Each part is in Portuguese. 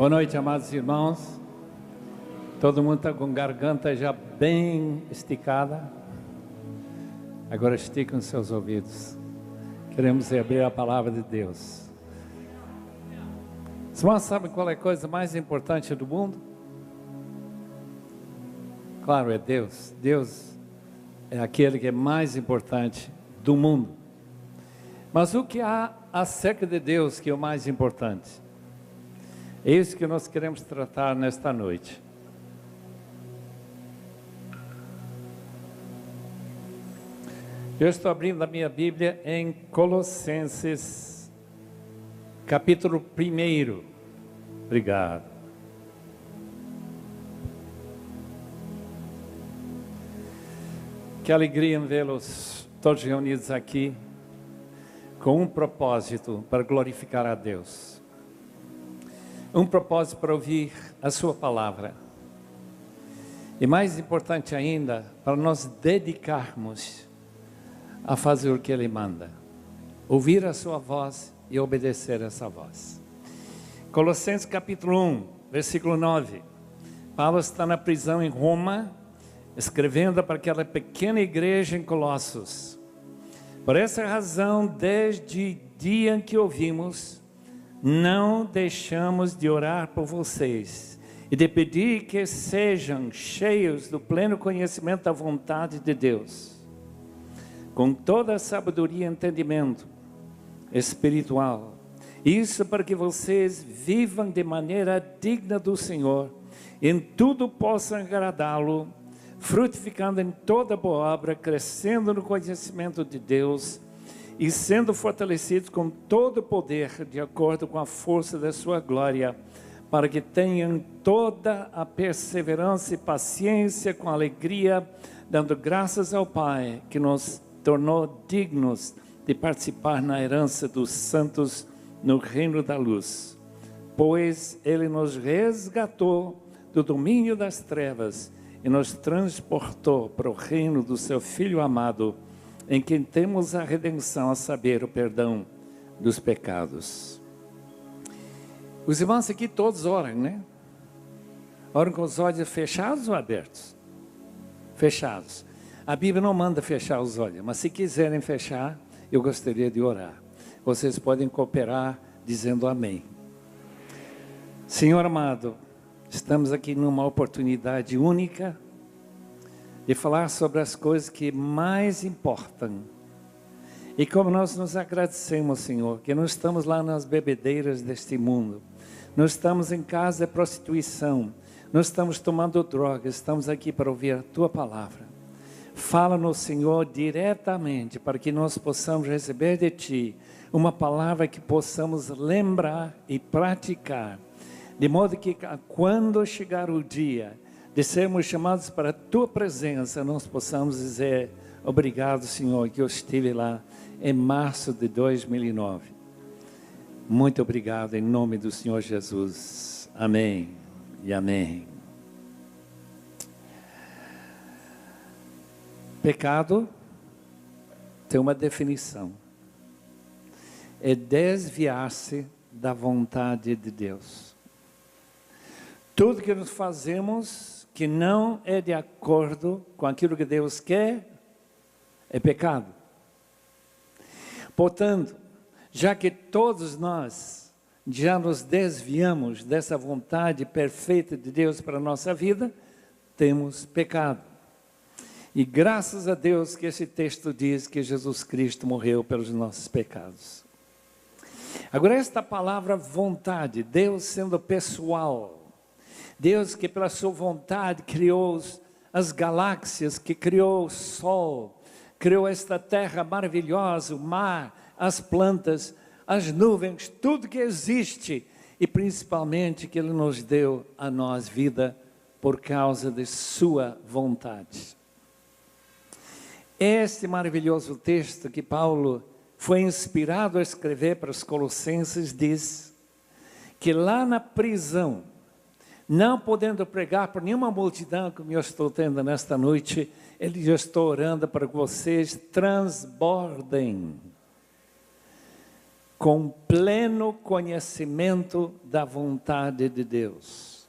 Boa noite, amados irmãos. Todo mundo está com garganta já bem esticada. Agora esticam seus ouvidos. Queremos abrir a palavra de Deus. Os irmãos sabem qual é a coisa mais importante do mundo? Claro, é Deus. Deus é aquele que é mais importante do mundo. Mas o que há acerca de Deus que é o mais importante? É isso que nós queremos tratar nesta noite. Eu estou abrindo a minha Bíblia em Colossenses, capítulo 1. Obrigado. Que alegria em vê-los todos reunidos aqui, com um propósito para glorificar a Deus. Um propósito para ouvir a sua palavra. E mais importante ainda, para nós dedicarmos a fazer o que Ele manda. Ouvir a sua voz e obedecer a essa voz. Colossenses capítulo 1, versículo 9. Paulo está na prisão em Roma, escrevendo para aquela pequena igreja em Colossos. Por essa razão, desde o dia em que ouvimos, não deixamos de orar por vocês e de pedir que sejam cheios do pleno conhecimento da vontade de Deus, com toda a sabedoria e entendimento espiritual. Isso para que vocês vivam de maneira digna do Senhor, em tudo possam agradá-lo, frutificando em toda boa obra, crescendo no conhecimento de Deus e sendo fortalecidos com todo o poder, de acordo com a força da sua glória, para que tenham toda a perseverança e paciência com alegria, dando graças ao Pai, que nos tornou dignos de participar na herança dos santos no reino da luz. Pois Ele nos resgatou do domínio das trevas e nos transportou para o reino do seu Filho amado, em quem temos a redenção, a saber, o perdão dos pecados. Os irmãos aqui todos oram, né? Oram com os olhos fechados ou abertos? Fechados. A Bíblia não manda fechar os olhos, mas se quiserem fechar, eu gostaria de orar. Vocês podem cooperar dizendo amém. Senhor amado, estamos aqui numa oportunidade única de falar sobre as coisas que mais importam. E como nós nos agradecemos, Senhor, que não estamos lá nas bebedeiras deste mundo, não estamos em casa de prostituição, não estamos tomando drogas, estamos aqui para ouvir a Tua palavra. Fala-nos, Senhor, diretamente, para que nós possamos receber de Ti uma palavra que possamos lembrar e praticar, de modo que quando chegar o dia de sermos chamados para a Tua presença, nós possamos dizer: obrigado, Senhor, que eu estive lá em março de 2009. Muito obrigado, em nome do Senhor Jesus. Amém e amém. Pecado tem uma definição: é desviar-se da vontade de Deus. Tudo que nós fazemos que não é de acordo com aquilo que Deus quer, é pecado. Portanto, já que todos nós já nos desviamos dessa vontade perfeita de Deus para a nossa vida, temos pecado. E graças a Deus que esse texto diz que Jesus Cristo morreu pelos nossos pecados. Agora, esta palavra vontade, Deus sendo pessoal, Deus que pela sua vontade criou as galáxias, que criou o sol, criou esta terra maravilhosa, o mar, as plantas, as nuvens, tudo que existe, e principalmente que Ele nos deu a nós vida por causa de sua vontade. Este maravilhoso texto que Paulo foi inspirado a escrever para os Colossenses diz que lá na prisão, não podendo pregar para nenhuma multidão como eu estou tendo nesta noite, ele já está orando para que vocês transbordem com pleno conhecimento da vontade de Deus,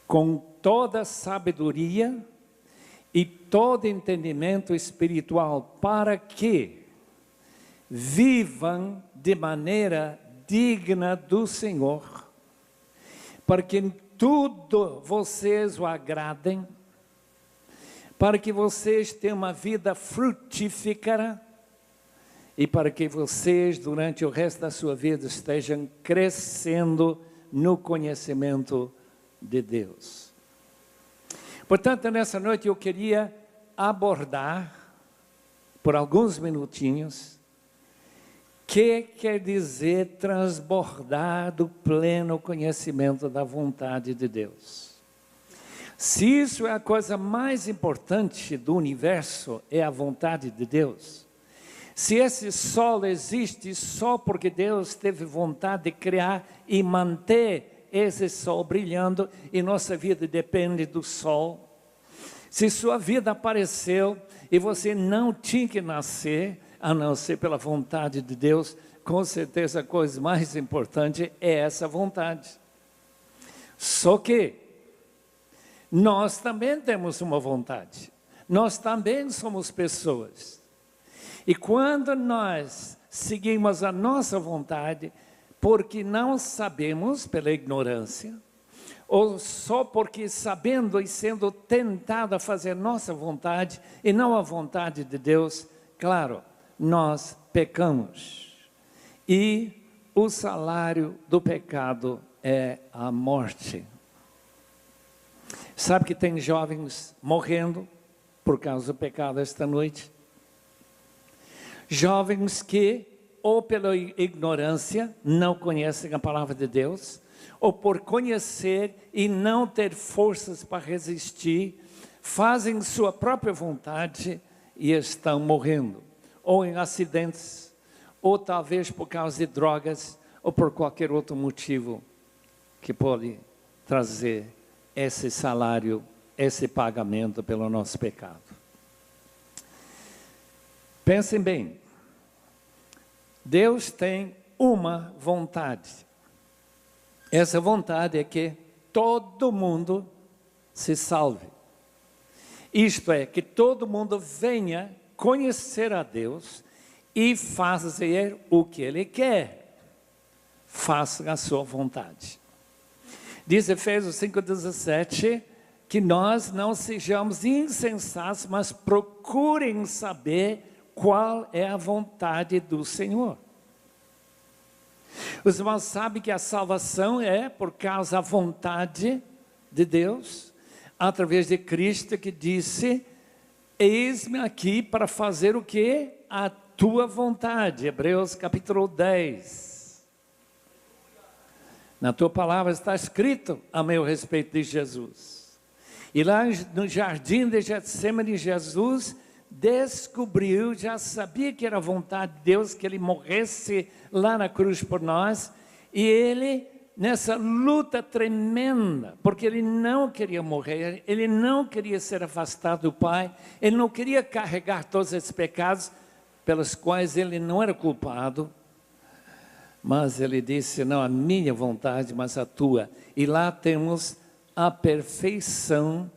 com toda sabedoria e todo entendimento espiritual, para que vivam de maneira digna do Senhor, para que em tudo vocês o agradem, para que vocês tenham uma vida frutífera e para que vocês, durante o resto da sua vida, estejam crescendo no conhecimento de Deus. Portanto, nessa noite eu queria abordar, por alguns minutinhos, que quer dizer transbordar do pleno conhecimento da vontade de Deus. Se isso é a coisa mais importante do universo, é a vontade de Deus. Se esse sol existe só porque Deus teve vontade de criar e manter esse sol brilhando, e nossa vida depende do sol. Se sua vida apareceu e você não tinha que nascer, a não ser pela vontade de Deus, com certeza a coisa mais importante é essa vontade. Só que nós também temos uma vontade, nós também somos pessoas. E quando nós seguimos a nossa vontade, porque não sabemos, pela ignorância, ou só porque sabendo e sendo tentado a fazer nossa vontade e não a vontade de Deus, claro, nós pecamos. E o salário do pecado é a morte. Sabe que tem jovens morrendo por causa do pecado esta noite? Jovens que, ou pela ignorância, não conhecem a palavra de Deus, ou por conhecer e não ter forças para resistir, fazem sua própria vontade e estão morrendo. Ou em acidentes, ou talvez por causa de drogas, ou por qualquer outro motivo que pode trazer esse salário, esse pagamento pelo nosso pecado. Pensem bem, Deus tem uma vontade. Essa vontade é que todo mundo se salve. Isto é, que todo mundo venha conhecer a Deus e fazer o que Ele quer. Faça a sua vontade. Diz Efésios 5,17, que nós não sejamos insensatos, mas procurem saber qual é a vontade do Senhor. Os irmãos sabem que a salvação é por causa da vontade de Deus, através de Cristo, que disse: eis-me aqui para fazer o que? A tua vontade. Hebreus capítulo 10. Na tua palavra está escrito a meu respeito de Jesus. E lá no jardim de Getsemane, Jesus descobriu, já sabia que era a vontade de Deus que Ele morresse lá na cruz por nós, e Ele, nessa luta tremenda, porque Ele não queria morrer, Ele não queria ser afastado do Pai, Ele não queria carregar todos esses pecados, pelos quais Ele não era culpado, mas Ele disse: não a minha vontade, mas a tua. E lá temos a perfeição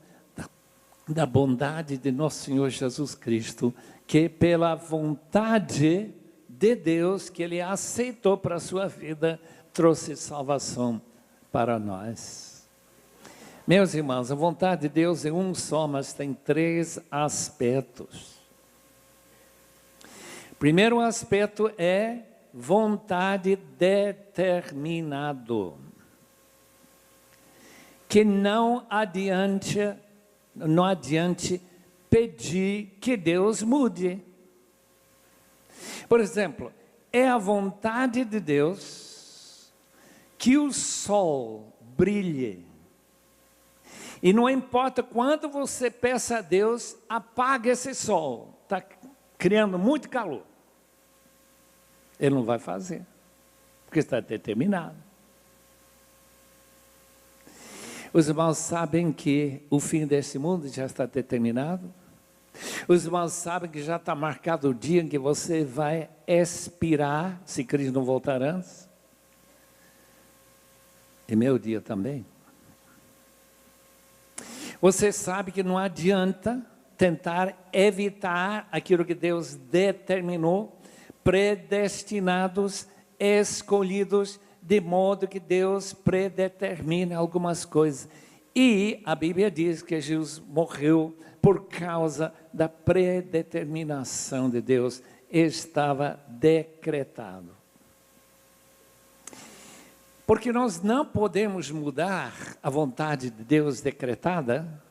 da bondade de nosso Senhor Jesus Cristo, que pela vontade de Deus, que Ele aceitou para a sua vida, trouxe salvação para nós. Meus irmãos, a vontade de Deus é um só, mas tem três aspectos. O primeiro aspecto é vontade determinado, que não adiante pedir que Deus mude. Por exemplo, é a vontade de Deus que o sol brilhe. E não importa quanto você peça a Deus, apague esse sol. Está criando muito calor. Ele não vai fazer, porque está determinado. Os irmãos sabem que o fim desse mundo já está determinado? Os irmãos sabem que já está marcado o dia em que você vai expirar, se Cristo não voltar antes. É meu dia também. Você sabe que não adianta tentar evitar aquilo que Deus determinou, predestinados, escolhidos, de modo que Deus predetermina algumas coisas. E a Bíblia diz que Jesus morreu por causa da predeterminação de Deus. Estava decretado. Porque nós não podemos mudar a vontade de Deus decretada,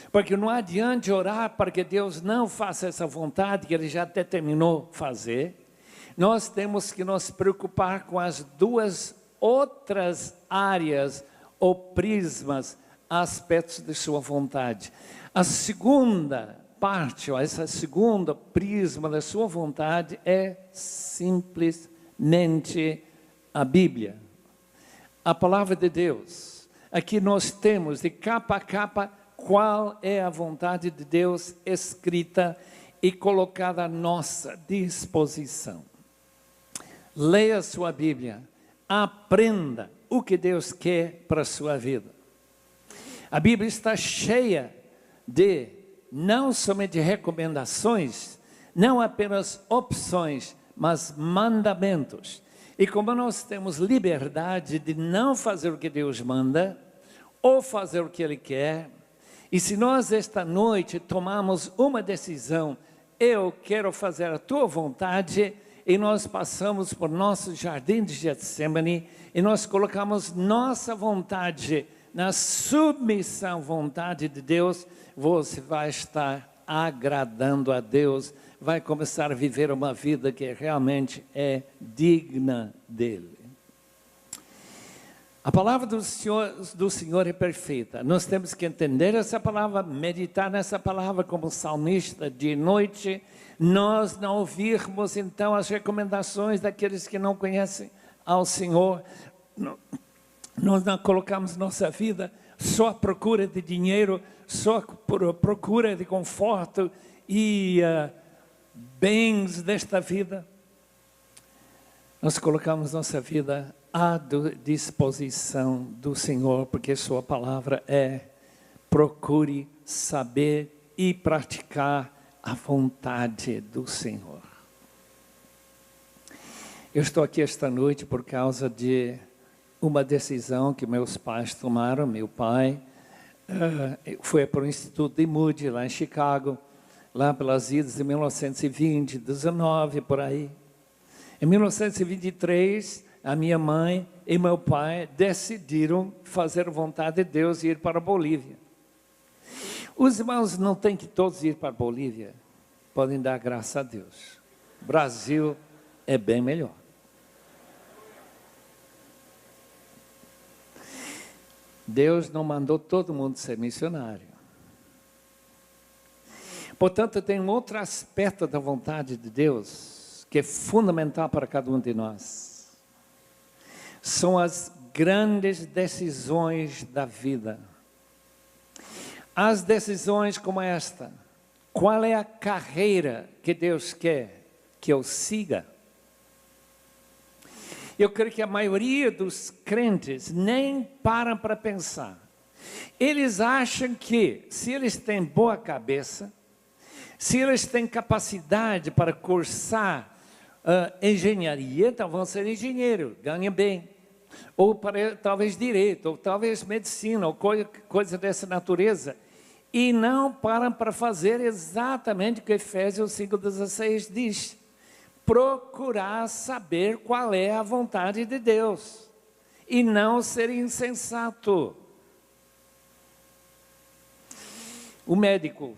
porque não adianta orar para que Deus não faça essa vontade que Ele já determinou fazer. Nós temos que nos preocupar com as duas outras áreas ou prismas, aspectos de sua vontade. A segunda parte, ou essa segunda prisma da sua vontade é simplesmente a Bíblia. A palavra de Deus. Aqui nós temos de capa a capa qual é a vontade de Deus escrita e colocada à nossa disposição. Leia a sua Bíblia, aprenda o que Deus quer para a sua vida. A Bíblia está cheia de não somente recomendações, não apenas opções, mas mandamentos. E como nós temos liberdade de não fazer o que Deus manda, ou fazer o que Ele quer, e se nós esta noite tomarmos uma decisão, eu quero fazer a tua vontade, e nós passamos por nosso jardim de Getsemane, e nós colocamos nossa vontade na submissão à vontade de Deus, você vai estar agradando a Deus, vai começar a viver uma vida que realmente é digna dEle. A palavra do Senhor é perfeita. Nós temos que entender essa palavra, meditar nessa palavra como salmista de noite. Nós não ouvirmos então as recomendações daqueles que não conhecem ao Senhor. Nós não colocamos nossa vida só à procura de dinheiro, só à procura de conforto e bens desta vida. Nós colocamos nossa vida à disposição do Senhor, porque sua palavra é: procure saber e praticar a vontade do Senhor. Eu estou aqui esta noite por causa de uma decisão que meus pais tomaram. Meu pai foi para o Instituto de Moody, lá em Chicago, lá pelas idas de 1920, 19, por aí. Em 1923, a minha mãe e meu pai decidiram fazer a vontade de Deus e ir para a Bolívia. Os irmãos não têm que todos ir para a Bolívia, podem dar graça a Deus. O Brasil é bem melhor. Deus não mandou todo mundo ser missionário. Portanto, tem um outro aspecto da vontade de Deus que é fundamental para cada um de nós. São as grandes decisões da vida. As decisões como esta: qual é a carreira que Deus quer que eu siga? Eu creio que a maioria dos crentes nem param para pensar. Eles acham que, se eles têm boa cabeça, se eles têm capacidade para cursar engenharia, então vão ser engenheiro, ganham bem. Ou para, talvez direito, ou talvez medicina, ou coisa dessa natureza. E não param para fazer exatamente o que Efésios 5,16 diz: procurar saber qual é a vontade de Deus, e não ser insensato. O médico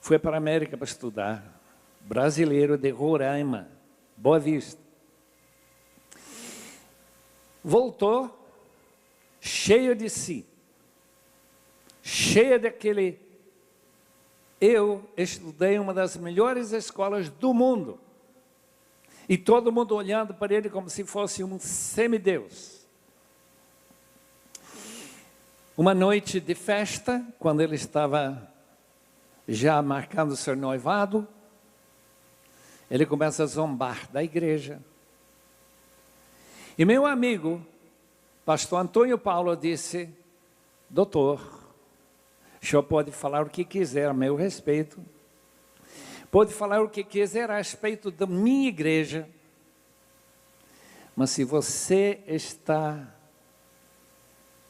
foi para a América para estudar, brasileiro de Roraima, Boa Vista. Voltou cheio de si, cheio daquele: eu estudei em uma das melhores escolas do mundo. E todo mundo olhando para ele como se fosse um semideus. Uma noite de festa, quando ele estava já marcando seu noivado, ele começa a zombar da igreja. E meu amigo, pastor Antônio Paulo, disse: doutor, o senhor pode falar o que quiser a meu respeito, pode falar o que quiser a respeito da minha igreja, mas se você está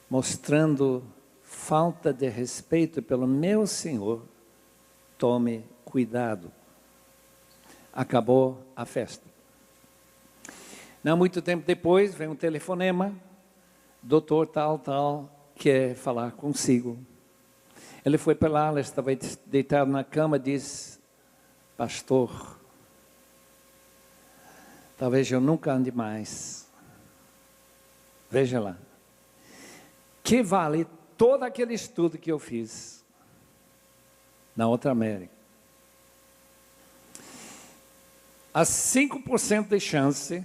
mostrando falta de respeito pelo meu Senhor, tome cuidado. Acabou a festa. Não muito tempo depois, vem um telefonema, doutor tal, quer falar consigo. Ele foi para lá, ela estava deitado na cama, diz: pastor, talvez eu nunca ande mais. Veja lá. Que vale todo aquele estudo que eu fiz na outra América. Há 5% de chance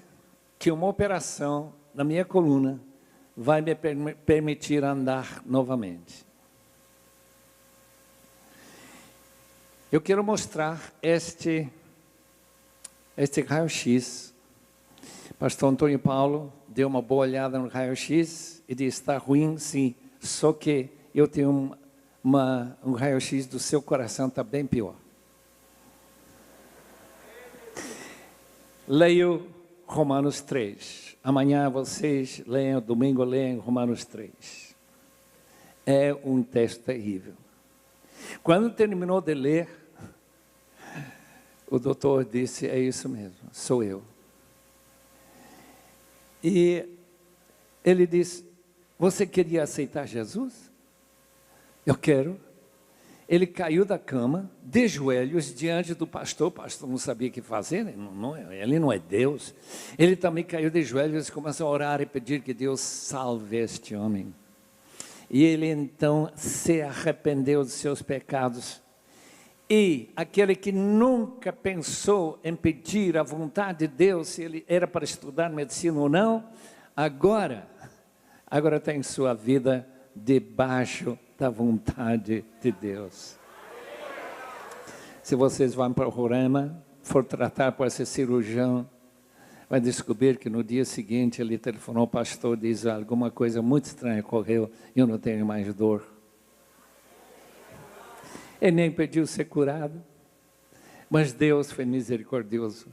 que uma operação na minha coluna vai me permitir andar novamente. Eu quero mostrar este raio-x. Pastor Antônio Paulo deu uma boa olhada no raio-x e disse: está ruim, sim, só que eu tenho um raio-x do seu coração, está bem pior. Leio Romanos 3. Amanhã vocês leiam, domingo leiam Romanos 3. É um texto terrível. Quando terminou de ler, o doutor disse: é isso mesmo, sou eu. E ele disse: você queria aceitar Jesus? Eu quero. Ele caiu da cama, de joelhos, diante do pastor. O pastor não sabia o que fazer, ele não é Deus. Ele também caiu de joelhos e começou a orar e pedir que Deus salve este homem. E ele então se arrependeu dos seus pecados. E aquele que nunca pensou em pedir a vontade de Deus, se ele era para estudar medicina ou não, agora tem sua vida debaixo da vontade de Deus. Se vocês vão para o Roraima, for tratar por esse cirurgião, vai descobrir que no dia seguinte ele telefonou ao pastor e diz: alguma coisa muito estranha ocorreu, eu não tenho mais dor. Ele nem pediu ser curado, mas Deus foi misericordioso.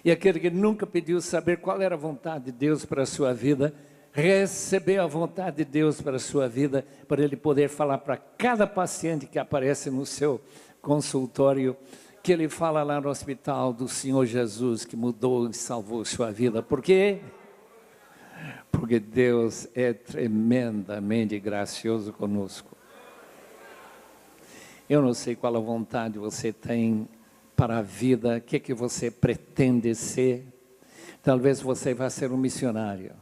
E aquele que nunca pediu saber qual era a vontade de Deus para a sua vida, recebeu a vontade de Deus para a sua vida, para ele poder falar para cada paciente que aparece no seu consultório, que ele fala lá no hospital do Senhor Jesus, que mudou e salvou sua vida. Por quê? Porque Deus é tremendamente gracioso conosco. Eu não sei qual a vontade você tem para a vida, o que você pretende ser. Talvez você vá ser um missionário.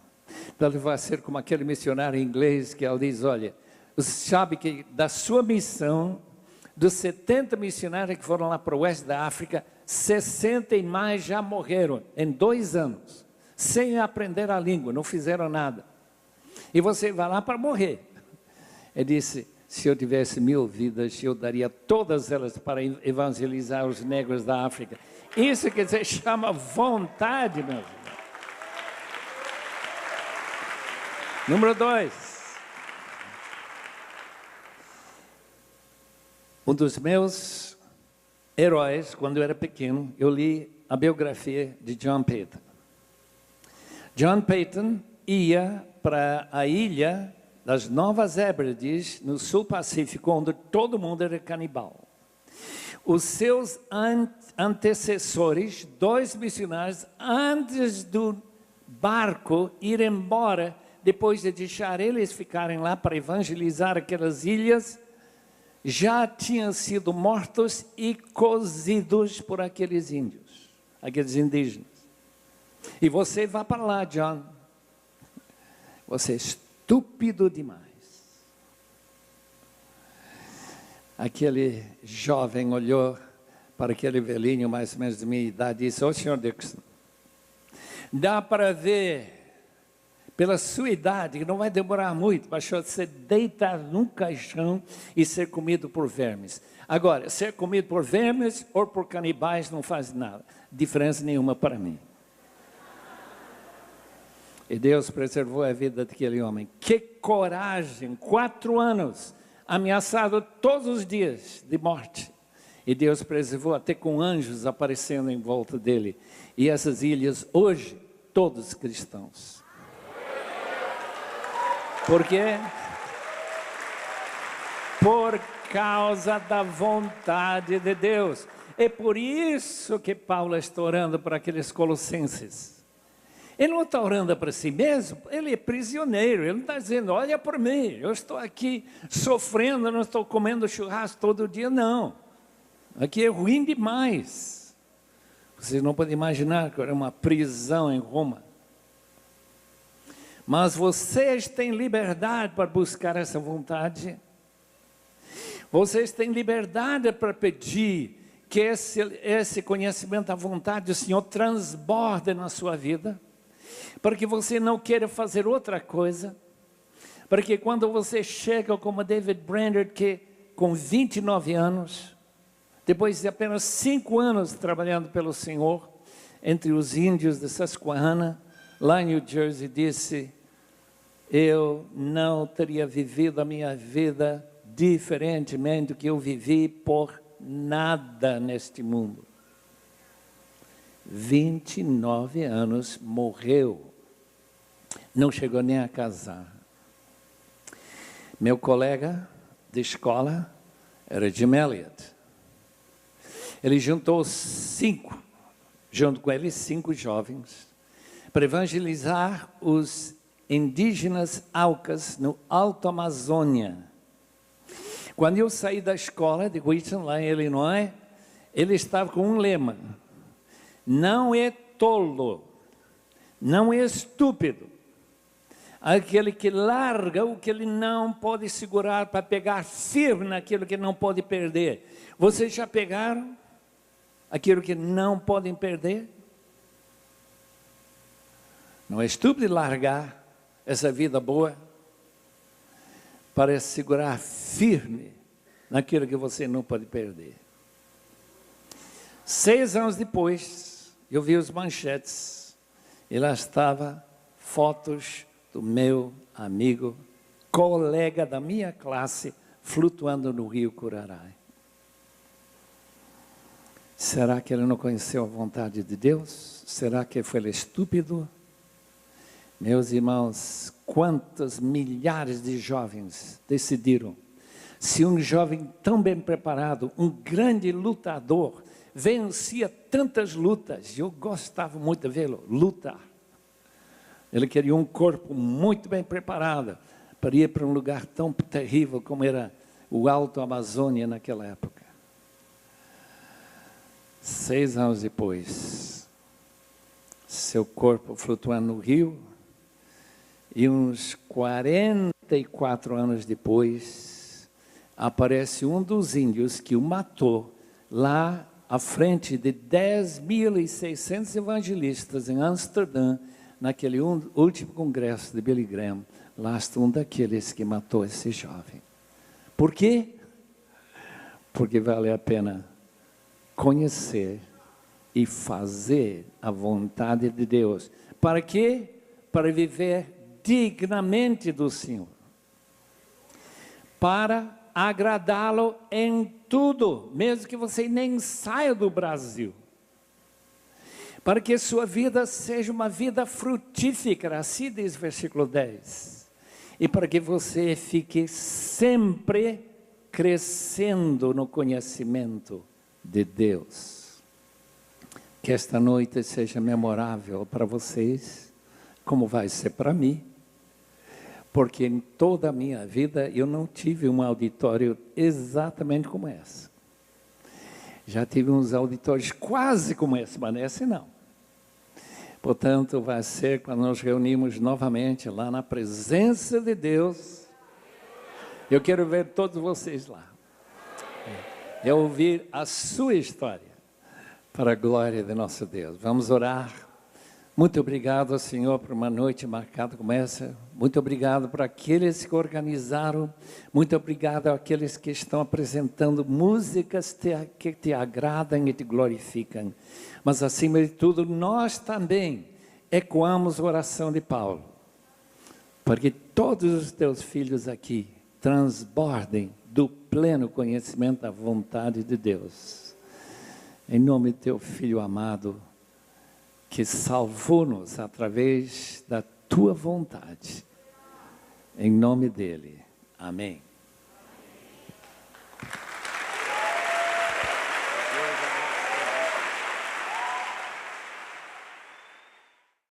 Talvez vá ser como aquele missionário inglês que ele diz: olha, você sabe que da sua missão, dos 70 missionários que foram lá para o oeste da África, 60 e mais já morreram em 2 anos, sem aprender a língua, não fizeram nada. E você vai lá para morrer. Ele disse: se eu tivesse 1000 vidas, eu daria todas elas para evangelizar os negros da África. Isso quer dizer, chama vontade, meu irmão. Número 2. Um dos meus heróis, quando eu era pequeno, eu li a biografia de John Peyton. John Peyton ia para a ilha das Novas Hébrides, no sul Pacífico, onde todo mundo era canibal. Os seus antecessores, 2 missionários, antes do barco ir embora, depois de deixar eles ficarem lá para evangelizar aquelas ilhas, já tinham sido mortos e cozidos por aqueles índios, aqueles indígenas. E você vai para lá, John. Você é estúpido demais. Aquele jovem olhou para aquele velhinho, mais ou menos de minha idade, e disse: ô senhor Dixon, dá para ver pela sua idade, que não vai demorar muito, para você deitar num caixão e ser comido por vermes. Agora, ser comido por vermes ou por canibais não faz nada, diferença nenhuma para mim. E Deus preservou a vida daquele homem. Que coragem! 4 anos, ameaçado todos os dias de morte. E Deus preservou até com anjos aparecendo em volta dele. E essas ilhas, hoje, todos cristãos. Por quê? Por causa da vontade de Deus. É por isso que Paulo está orando para aqueles colossenses. Ele não está orando para si mesmo, ele é prisioneiro, ele não está dizendo, olha por mim, eu estou aqui sofrendo, não estou comendo churrasco todo dia, não. Aqui é ruim demais. Vocês não podem imaginar que era uma prisão em Roma. Mas vocês têm liberdade para buscar essa vontade. Vocês têm liberdade para pedir que esse conhecimento da vontade do Senhor transborde na sua vida. Para que você não queira fazer outra coisa. Para que quando você chega como David Brainerd, que com 29 anos, depois de apenas 5 anos trabalhando pelo Senhor, entre os índios de Susquehanna, lá em New Jersey, disse, eu não teria vivido a minha vida diferentemente do que eu vivi por nada neste mundo. 29 anos, morreu, não chegou nem a casar. Meu colega de escola era Jim Elliot. Ele juntou 5, junto com ele 5 jovens, para evangelizar os indígenas Aucas no Alto Amazônia. Quando eu saí da escola de Wheaton, lá em Illinois, ele estava com um lema, não é tolo, não é estúpido, aquele que larga o que ele não pode segurar para pegar firme naquilo que não pode perder. Vocês já pegaram aquilo que não podem perder? Não é estúpido largar essa vida boa para segurar firme naquilo que você não pode perder. 6 anos depois, eu vi os manchetes e lá estava fotos do meu amigo, colega da minha classe, flutuando no rio Curaray. Será que ele não conheceu a vontade de Deus? Será que foi estúpido? Meus irmãos, quantos milhares de jovens decidiram, se um jovem tão bem preparado, um grande lutador, vencia tantas lutas, eu gostava muito de vê-lo lutar. Ele queria um corpo muito bem preparado para ir para um lugar tão terrível como era o Alto Amazônia naquela época. 6 anos depois, seu corpo flutuando no rio, e uns 44 anos depois, aparece um dos índios que o matou lá à frente de 10.600 evangelistas em Amsterdã, naquele último congresso de Billy Graham. Lá está um daqueles que matou esse jovem. Por quê? Porque vale a pena conhecer e fazer a vontade de Deus. Para quê? Para viver dignamente do Senhor, para agradá-lo em tudo, mesmo que você nem saia do Brasil, para que sua vida seja uma vida frutífera, assim diz o versículo 10, e para que você fique sempre crescendo no conhecimento de Deus. Que esta noite seja memorável para vocês, como vai ser para mim, porque em toda a minha vida eu não tive um auditório exatamente como esse. Já tive uns auditórios quase como esse, mas esse não. Portanto, vai ser quando nos reunimos novamente lá na presença de Deus. Eu quero ver todos vocês lá. É ouvir a sua história para a glória de nosso Deus. Vamos orar. Muito obrigado, Senhor, por uma noite marcada como essa. Muito obrigado por aqueles que organizaram. Muito obrigado àqueles que estão apresentando músicas que te agradam e te glorificam. Mas, acima de tudo, nós também ecoamos a oração de Paulo, porque todos os teus filhos aqui transbordem do pleno conhecimento da vontade de Deus. Em nome do teu Filho amado, que salvou-nos através da tua vontade. Em nome dele. Amém.